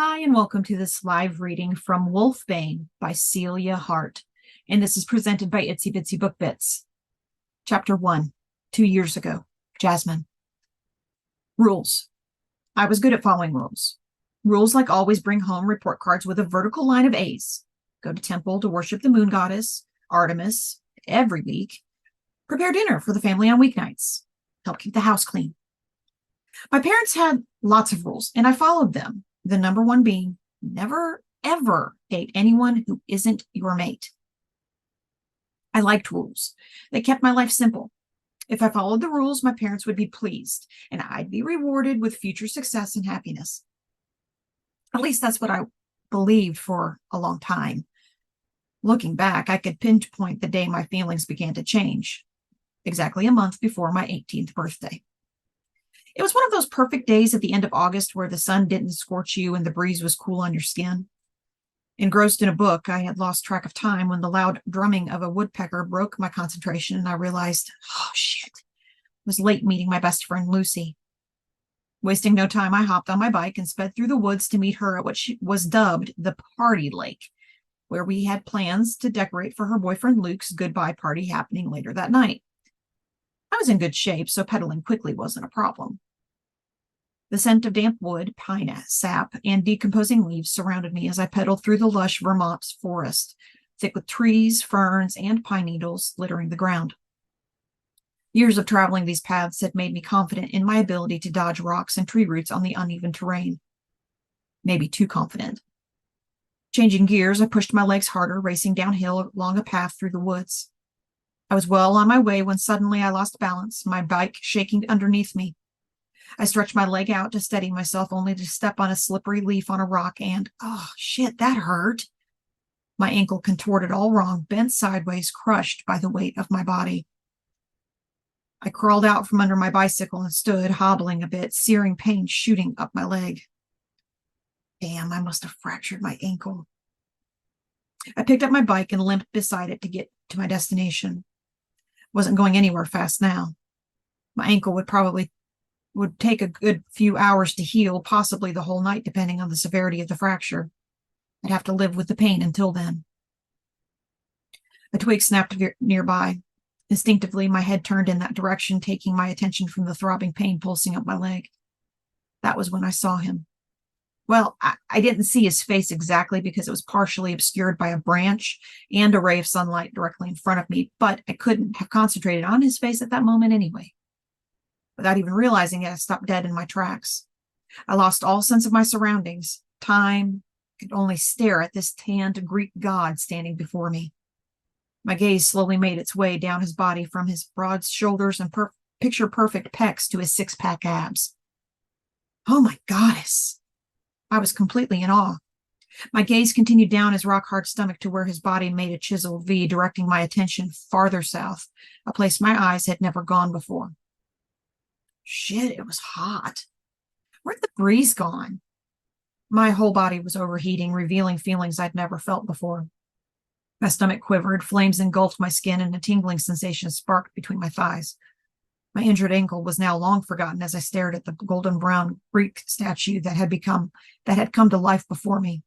Hi, and welcome to this live reading from Wolfbane by Celia Hart. And this is presented by Itsy Bitsy Book Bits. Chapter 1, 2 years ago, Jasmine. Rules. I was good at following rules. Rules like always bring home report cards with a vertical line of A's. Go to temple to worship the moon goddess, Artemis, every week. Prepare dinner for the family on weeknights. Help keep the house clean. My parents had lots of rules, and I followed them. The number one being never, ever date anyone who isn't your mate. I liked rules. They kept my life simple. If I followed the rules, my parents would be pleased, and I'd be rewarded with future success and happiness. At least that's what I believed for a long time. Looking back, I could pinpoint the day my feelings began to change, exactly a month before my 18th birthday. It was one of those perfect days at the end of August where the sun didn't scorch you and the breeze was cool on your skin. Engrossed in a book, I had lost track of time when the loud drumming of a woodpecker broke my concentration, and I realized, oh shit, I was late meeting my best friend Lucy. Wasting no time, I hopped on my bike and sped through the woods to meet her at what was dubbed the party lake, where we had plans to decorate for her boyfriend Luke's goodbye party happening later that night. I was in good shape, so pedaling quickly wasn't a problem. The scent of damp wood, pine sap, and decomposing leaves surrounded me as I pedaled through the lush Vermont forest, thick with trees, ferns, and pine needles littering the ground. Years of traveling these paths had made me confident in my ability to dodge rocks and tree roots on the uneven terrain. Maybe too confident. Changing gears, I pushed my legs harder, racing downhill along a path through the woods. I was well on my way when suddenly I lost balance, my bike shaking underneath me. I stretched my leg out to steady myself, only to step on a slippery leaf on a rock and, oh shit, that hurt. My ankle contorted all wrong, bent sideways, crushed by the weight of my body. I crawled out from under my bicycle and stood, hobbling a bit, searing pain shooting up my leg. Damn, I must have fractured my ankle. I picked up my bike and limped beside it to get to my destination. Wasn't going anywhere fast now. My ankle would take a good few hours to heal, possibly the whole night, depending on the severity of the fracture. I'd have to live with the pain until then. A twig snapped nearby. Instinctively, my head turned in that direction, taking my attention from the throbbing pain pulsing up my leg. That was when I saw him. Well, I didn't see his face exactly because it was partially obscured by a branch and a ray of sunlight directly in front of me, but I couldn't have concentrated on his face at that moment anyway. Without even realizing it, I stopped dead in my tracks. I lost all sense of my surroundings, time. I could only stare at this tanned Greek god standing before me. My gaze slowly made its way down his body from his broad shoulders and picture-perfect pecs to his six-pack abs. Oh my goddess! I was completely in awe. My gaze continued down his rock-hard stomach to where his body made a chiseled V, directing my attention farther south, a place my eyes had never gone before. Shit, it was hot. Where'd the breeze gone? My whole body was overheating, revealing feelings I'd never felt before. My stomach quivered, flames engulfed my skin, and a tingling sensation sparked between my thighs. My injured ankle was now long forgotten as I stared at the golden brown Greek statue that had come to life before me.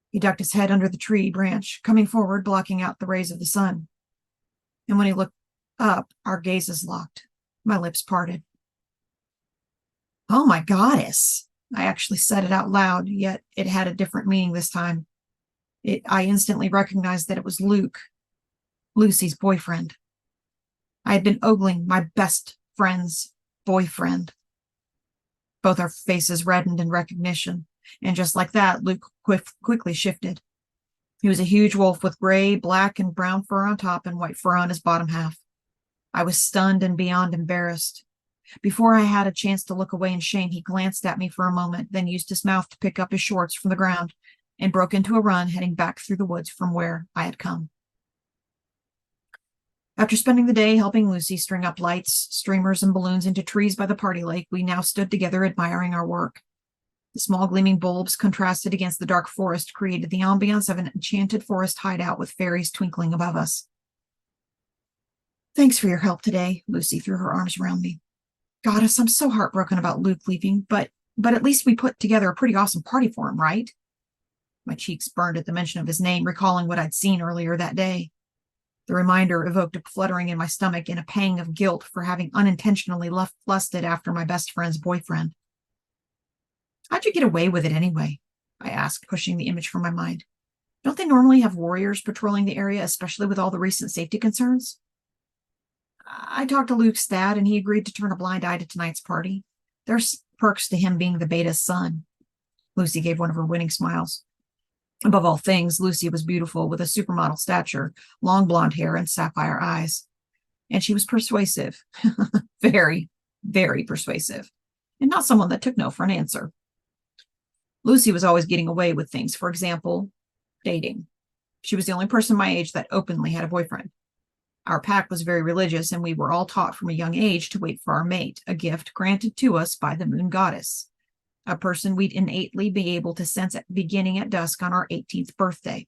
He ducked his head under the tree branch, coming forward, blocking out the rays of the sun. And when he looked up, our gazes locked. My lips parted. Oh my goddess! I actually said it out loud, yet it had a different meaning this time. I instantly recognized that it was Luke, Lucy's boyfriend. I had been ogling my best friend's boyfriend. Both our faces reddened in recognition, and just like that, Luke quickly shifted. He was a huge wolf with gray, black, and brown fur on top and white fur on his bottom half. I was stunned and beyond embarrassed. Before I had a chance to look away in shame, he glanced at me for a moment, then used his mouth to pick up his shorts from the ground and broke into a run, heading back through the woods from where I had come. After spending the day helping Lucy string up lights, streamers, and balloons into trees by the party lake, we now stood together admiring our work. The small gleaming bulbs contrasted against the dark forest created the ambience of an enchanted forest hideout with fairies twinkling above us. Thanks for your help today, Lucy threw her arms around me. Goddess, I'm so heartbroken about Luke leaving, but But at least we put together a pretty awesome party for him, right? My cheeks burned at the mention of his name, recalling what I'd seen earlier that day. The reminder evoked a fluttering in my stomach and a pang of guilt for having unintentionally lusted after my best friend's boyfriend. How'd you get away with it anyway? I asked, pushing the image from my mind. Don't they normally have warriors patrolling the area, especially with all the recent safety concerns? I talked to Luke's dad, and he agreed to turn a blind eye to tonight's party. There's perks to him being the beta's son. Lucy gave one of her winning smiles. Above all things, Lucy was beautiful, with a supermodel stature, long blonde hair, and sapphire eyes. And she was persuasive. Very, very persuasive. And not someone that took no for an answer. Lucy was always getting away with things. For example, dating. She was the only person my age that openly had a boyfriend. Our pack was very religious, and we were all taught from a young age to wait for our mate, a gift granted to us by the moon goddess, a person we'd innately be able to sense beginning at dusk on our 18th birthday,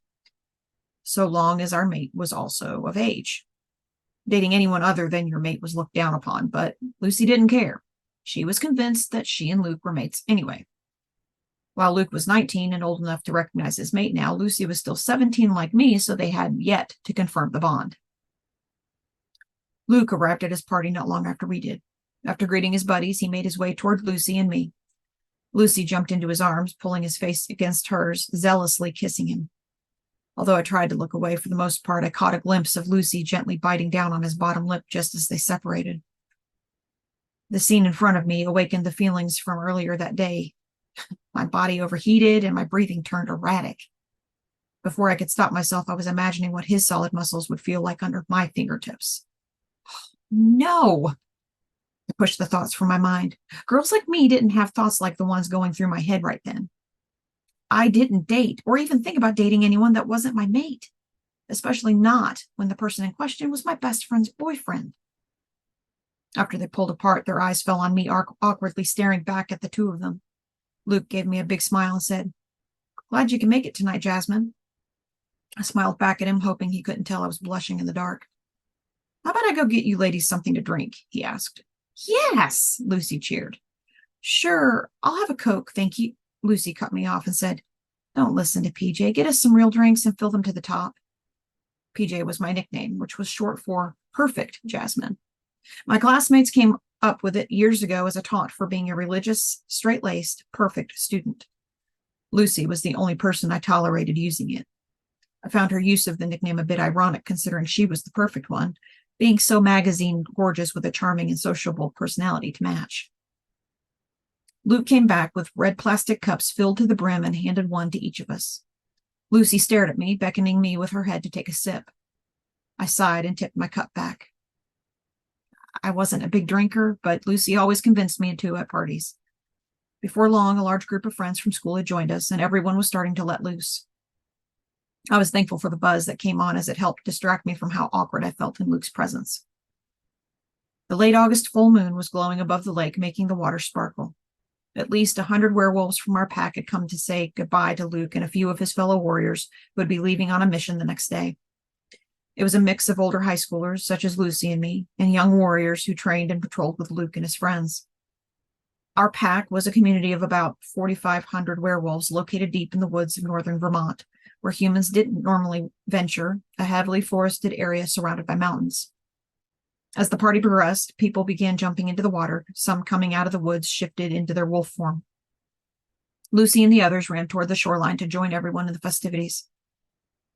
so long as our mate was also of age. Dating anyone other than your mate was looked down upon, but Lucy didn't care. She was convinced that she and Luke were mates anyway. While Luke was 19 and old enough to recognize his mate now, Lucy was still 17 like me, so they had yet to confirm the bond. Luke arrived at his party not long after we did. After greeting his buddies, he made his way toward Lucy and me. Lucy jumped into his arms, pulling his face against hers, zealously kissing him. Although I tried to look away, for the most part, I caught a glimpse of Lucy gently biting down on his bottom lip just as they separated. The scene in front of me awakened the feelings from earlier that day. My body overheated and my breathing turned erratic. Before I could stop myself, I was imagining what his solid muscles would feel like under my fingertips. No! I pushed the thoughts from my mind. Girls like me didn't have thoughts like the ones going through my head right then. I didn't date or even think about dating anyone that wasn't my mate, especially not when the person in question was my best friend's boyfriend. After they pulled apart, their eyes fell on me, awkwardly staring back at the two of them. Luke gave me a big smile and said, "Glad you can make it tonight, Jasmine." I smiled back at him, hoping he couldn't tell I was blushing in the dark. "How about I go get you ladies something to drink?" he asked. "Yes," Lucy cheered. "Sure, I'll have a Coke, thank you." Lucy cut me off and said, "Don't listen to PJ. Get us some real drinks and fill them to the top." PJ was my nickname, which was short for Perfect Jasmine. My classmates came up with it years ago as a taunt for being a religious, straight-laced, perfect student. Lucy was the only person I tolerated using it. I found her use of the nickname a bit ironic, considering she was the perfect one, being so magazine gorgeous with a charming and sociable personality to match. Luke came back with red plastic cups filled to the brim and handed one to each of us. Lucy stared at me, beckoning me with her head to take a sip. I sighed and tipped my cup back. I wasn't a big drinker, but Lucy always convinced me to at parties. Before long, a large group of friends from school had joined us, and everyone was starting to let loose. I was thankful for the buzz that came on, as it helped distract me from how awkward I felt in Luke's presence. The late August full moon was glowing above the lake, making the water sparkle. At least 100 werewolves from our pack had come to say goodbye to Luke and a few of his fellow warriors who would be leaving on a mission the next day. It was a mix of older high schoolers, such as Lucy and me, and young warriors who trained and patrolled with Luke and his friends. Our pack was a community of about 4,500 werewolves located deep in the woods of northern Vermont, where humans didn't normally venture, a heavily forested area surrounded by mountains. As the party progressed, people began jumping into the water, some coming out of the woods shifted into their wolf form. Lucy and the others ran toward the shoreline to join everyone in the festivities.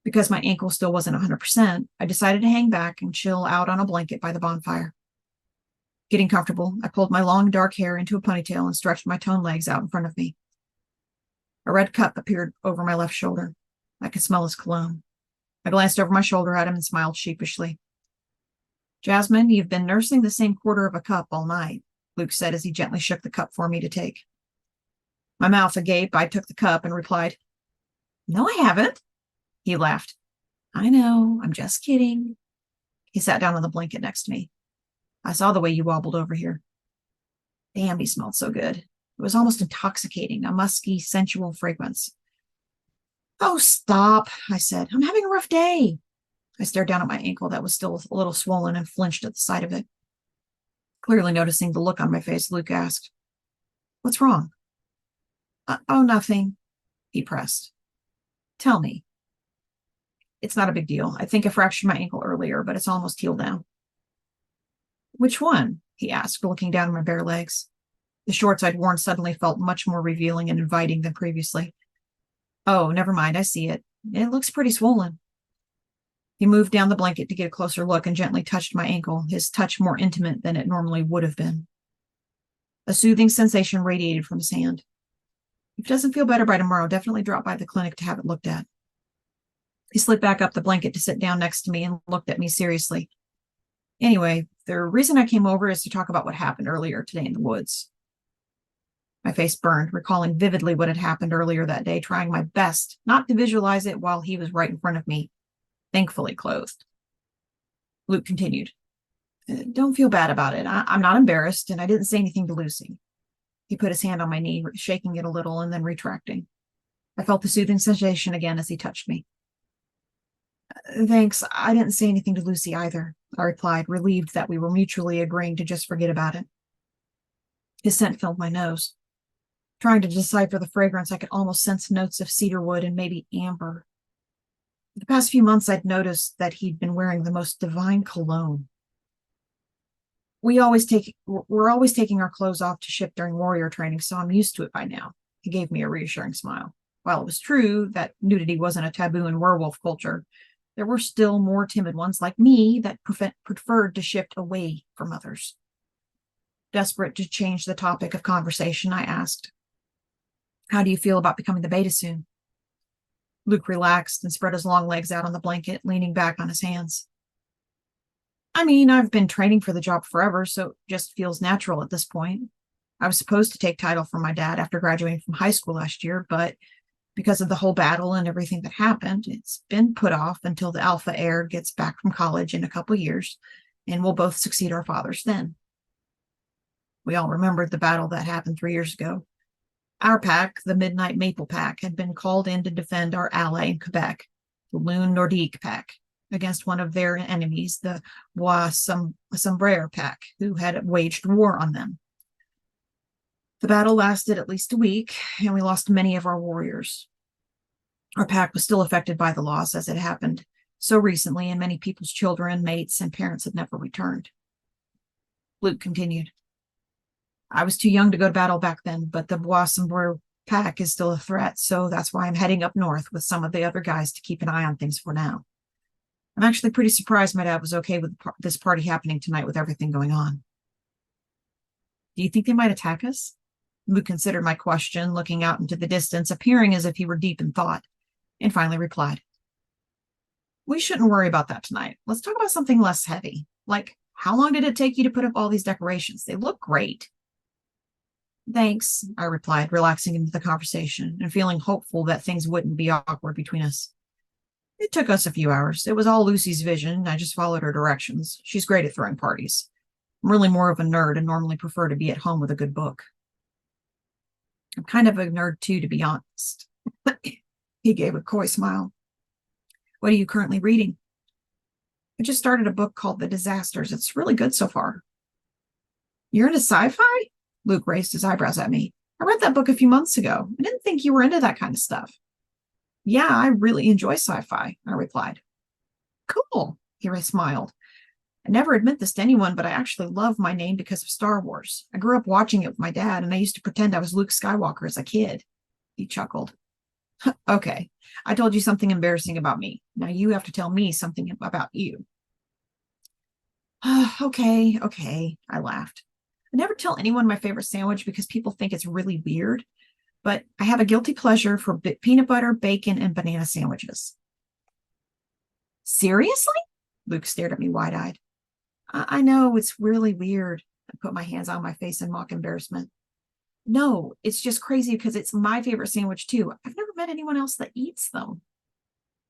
Because my ankle still wasn't 100%, I decided to hang back and chill out on a blanket by the bonfire. Getting comfortable, I pulled my long dark hair into a ponytail and stretched my toned legs out in front of me. A red cup appeared over my left shoulder. I could smell his cologne. I glanced over my shoulder at him and smiled sheepishly. "Jasmine, you've been nursing the same quarter of a cup all night," Luke said as he gently shook the cup for me to take. My mouth agape, I took the cup and replied, "No, I haven't." He laughed. "I know, I'm just kidding." He sat down on the blanket next to me. "I saw the way you wobbled over here." Damn, he smelled so good. It was almost intoxicating, a musky, sensual fragrance. "Oh, stop," I said. "I'm having a rough day." I stared down at my ankle that was still a little swollen and flinched at the sight of it. Clearly noticing the look on my face, Luke asked, "What's wrong?" Oh, nothing, he pressed. Tell me. It's not a big deal. I think I fractured my ankle earlier, but it's almost healed now. Which one? He asked, looking down at my bare legs. The shorts I'd worn suddenly felt much more revealing and inviting than previously. Oh, never mind. I see it. It looks pretty swollen. He moved down the blanket to get a closer look and gently touched my ankle, his touch more intimate than it normally would have been. A soothing sensation radiated from his hand. If it doesn't feel better by tomorrow, definitely drop by the clinic to have it looked at. He slid back up the blanket to sit down next to me and looked at me seriously. Anyway, the reason I came over is to talk about what happened earlier today in the woods. My face burned, recalling vividly what had happened earlier that day, trying my best not to visualize it while he was right in front of me, thankfully clothed. Luke continued. Don't feel bad about it. I'm not embarrassed, and I didn't say anything to Lucy. He put his hand on my knee, shaking it a little and then retracting. I felt the soothing sensation again as he touched me. Thanks. I didn't say anything to Lucy either, I replied, relieved that we were mutually agreeing to just forget about it. His scent filled my nose. Trying to decipher the fragrance, I could almost sense notes of cedarwood and maybe amber. For the past few months, I'd noticed that he'd been wearing the most divine cologne. We're always taking our clothes off to ship during warrior training, so I'm used to it by now. He gave me a reassuring smile. While it was true that nudity wasn't a taboo in werewolf culture, there were still more timid ones like me that preferred to shift away from others. Desperate to change the topic of conversation, I asked, how do you feel about becoming the beta soon? Luke relaxed and spread his long legs out on the blanket, leaning back on his hands. I mean, I've been training for the job forever, so it just feels natural at this point. I was supposed to take title from my dad after graduating from high school last year, but because of the whole battle and everything that happened, it's been put off until the alpha heir gets back from college in a couple of years, and we'll both succeed our fathers then. We all remembered the battle that happened 3 years ago. Our pack, the Midnight Maple Pack, had been called in to defend our ally in Quebec, the Lune Nordique Pack, against one of their enemies, the Bois Sombrero Pack, who had waged war on them. The battle lasted at least a week, and we lost many of our warriors. Our pack was still affected by the loss, as it happened so recently, and many people's children, mates, and parents had never returned. Luke continued. I was too young to go to battle back then, but the Bois Sombrero Pack is still a threat, so that's why I'm heading up north with some of the other guys to keep an eye on things for now. I'm actually pretty surprised my dad was okay with this party happening tonight with everything going on. Do you think they might attack us? Luke considered my question, looking out into the distance, appearing as if he were deep in thought, and finally replied. We shouldn't worry about that tonight. Let's talk about something less heavy. Like, how long did it take you to put up all these decorations? They look great. Thanks, I replied, relaxing into the conversation and feeling hopeful that things wouldn't be awkward between us. It took us a few hours. It was all Lucy's vision. I just followed her directions. She's great at throwing parties. I'm really more of a nerd and normally prefer to be at home with a good book. I'm kind of a nerd too, to be honest. He gave a coy smile. What are you currently reading? I just started a book called The Disasters. It's really good so far. You're into sci-fi? Luke raised his eyebrows at me. I read that book a few months ago. I didn't think you were into that kind of stuff. Yeah, I really enjoy sci-fi, I replied. Cool, he smiled. I never admit this to anyone, but I actually love my name because of Star Wars. I grew up watching it with my dad, and I used to pretend I was Luke Skywalker as a kid. He chuckled. Okay, I told you something embarrassing about me. Now you have to tell me something about you. Okay, I laughed. I never tell anyone my favorite sandwich because people think it's really weird, but I have a guilty pleasure for peanut butter, bacon, and banana sandwiches. Seriously? Luke stared at me wide-eyed. I know, it's really weird. I put my hands on my face in mock embarrassment. No, it's just crazy because it's my favorite sandwich too. I've never met anyone else that eats them.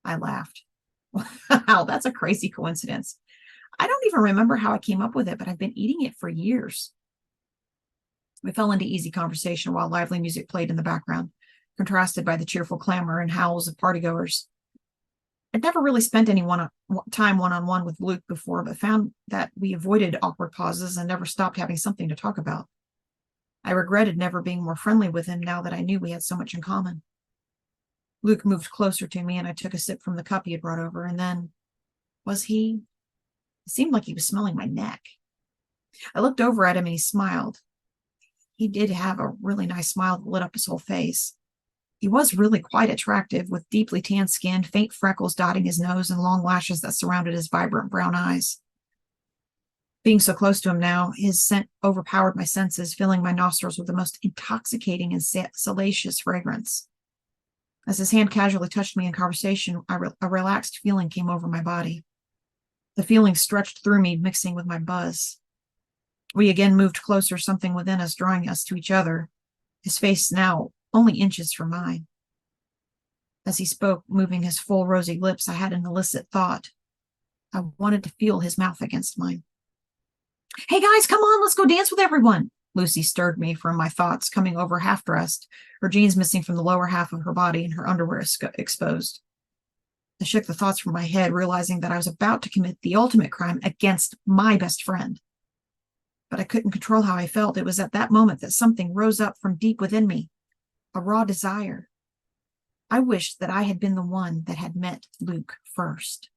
I laughed. Wow, that's a crazy coincidence. I don't even remember how I came up with it, but I've been eating it for years. We fell into easy conversation while lively music played in the background, contrasted by the cheerful clamor and howls of partygoers. I'd never really spent any time one-on-one with Luke before, but found that we avoided awkward pauses and never stopped having something to talk about. I regretted never being more friendly with him now that I knew we had so much in common. Luke moved closer to me, and I took a sip from the cup he had brought over, and then, it seemed like he was smelling my neck. I looked over at him, and he smiled. He did have a really nice smile that lit up his whole face. He was really quite attractive, with deeply tanned skin, faint freckles dotting his nose, and long lashes that surrounded his vibrant brown eyes. Being so close to him now, his scent overpowered my senses, filling my nostrils with the most intoxicating and salacious fragrance. As his hand casually touched me in conversation, a relaxed feeling came over my body. The feeling stretched through me, mixing with my buzz. We again moved closer, something within us drawing us to each other, his face now only inches from mine. As he spoke, moving his full rosy lips, I had an illicit thought. I wanted to feel his mouth against mine. "Hey guys, come on, let's go dance with everyone." Lucy stirred me from my thoughts, coming over half-dressed, her jeans missing from the lower half of her body and her underwear exposed. I shook the thoughts from my head, realizing that I was about to commit the ultimate crime against my best friend. But I couldn't control how I felt. It was at that moment that something rose up from deep within me, a raw desire. I wished that I had been the one that had met Luke first.